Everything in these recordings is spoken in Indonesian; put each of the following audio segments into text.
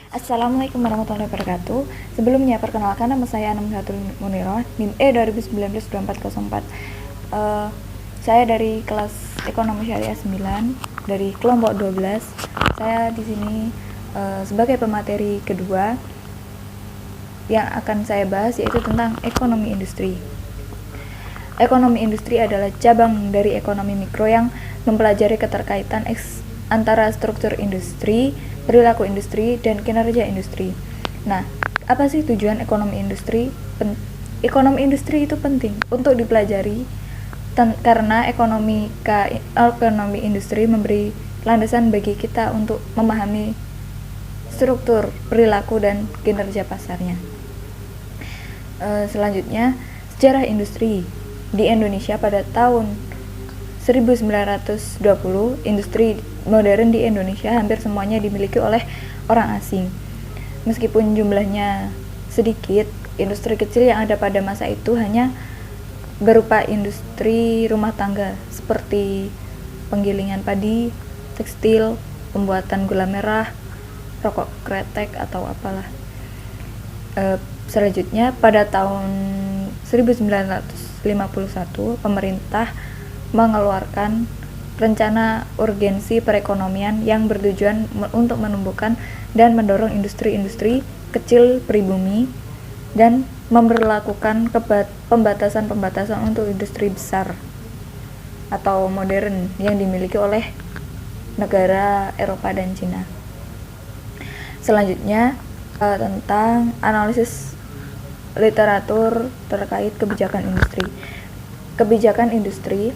Assalamualaikum warahmatullahi wabarakatuh. Sebelumnya, perkenalkan nama saya Anam Hatul Munirah, NIM E 2019-2404. Saya dari kelas Ekonomi Syariah 9 dari kelompok 12. Saya di sini sebagai pemateri kedua yang akan saya bahas yaitu tentang ekonomi industri. Ekonomi industri adalah cabang dari ekonomi mikro yang mempelajari keterkaitan antara struktur industri, perilaku industri, dan kinerja industri. Nah, apa sih tujuan ekonomi industri? Ekonomi industri itu penting untuk dipelajari karena ekonomi industri memberi landasan bagi kita untuk memahami struktur, perilaku, dan kinerja pasarnya. Selanjutnya, sejarah industri di Indonesia pada tahun 1920, industri modern di Indonesia hampir semuanya dimiliki oleh orang asing. Meskipun jumlahnya sedikit, industri kecil yang ada pada masa itu hanya berupa industri rumah tangga seperti penggilingan padi, tekstil, pembuatan gula merah, rokok kretek atau apalah. Selanjutnya pada tahun 1951, pemerintah mengeluarkan rencana urgensi perekonomian yang bertujuan untuk menumbuhkan dan mendorong industri-industri kecil pribumi dan memberlakukan pembatasan-pembatasan untuk industri besar atau modern yang dimiliki oleh negara Eropa dan Cina. Selanjutnya tentang analisis literatur terkait kebijakan industri. Kebijakan industri,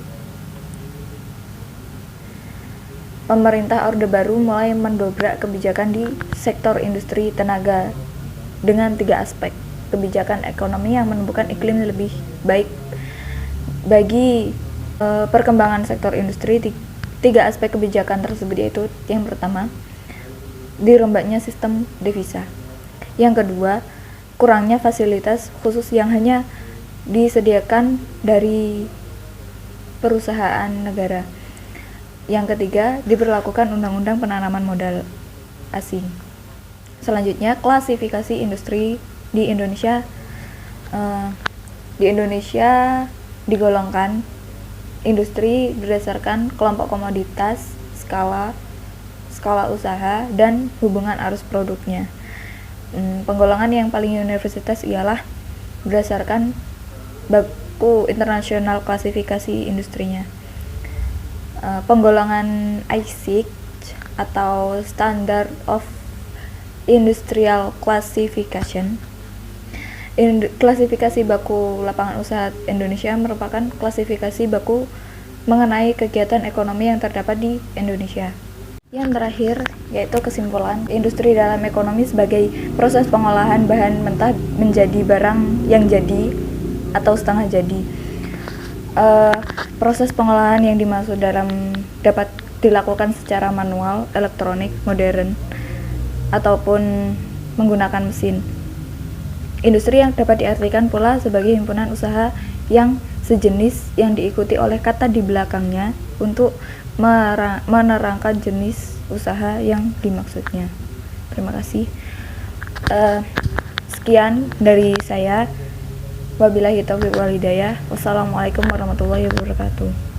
pemerintah Orde Baru mulai mendobrak kebijakan di sektor industri tenaga dengan 3 aspek. Kebijakan ekonomi yang menumbuhkan iklim lebih baik bagi perkembangan sektor industri. 3 aspek kebijakan tersebut yaitu yang pertama, dirombaknya sistem devisa. Yang kedua, kurangnya fasilitas khusus yang hanya disediakan dari perusahaan negara. Yang ketiga, diberlakukan undang-undang penanaman modal asing. Selanjutnya, klasifikasi industri di Indonesia. Di Indonesia digolongkan industri berdasarkan kelompok komoditas, skala usaha, dan hubungan arus produknya. Penggolongan yang paling universitas ialah berdasarkan baku internasional klasifikasi industrinya. Penggolongan ISIC atau Standard of Industrial Classification. Klasifikasi baku lapangan usaha Indonesia merupakan klasifikasi baku mengenai kegiatan ekonomi yang terdapat di Indonesia. Yang terakhir yaitu kesimpulan, industri dalam ekonomi sebagai proses pengolahan bahan mentah menjadi barang yang jadi atau setengah jadi. Proses pengolahan yang dimaksud dapat dilakukan secara manual, elektronik, modern, ataupun menggunakan mesin. Industri yang dapat diartikan pula sebagai himpunan usaha yang sejenis yang diikuti oleh kata di belakangnya untuk menerangkan jenis usaha yang dimaksudnya. Terima kasih. Sekian dari saya. Wabillahi taufiq wal hidayah. Wassalamualaikum warahmatullahi wabarakatuh.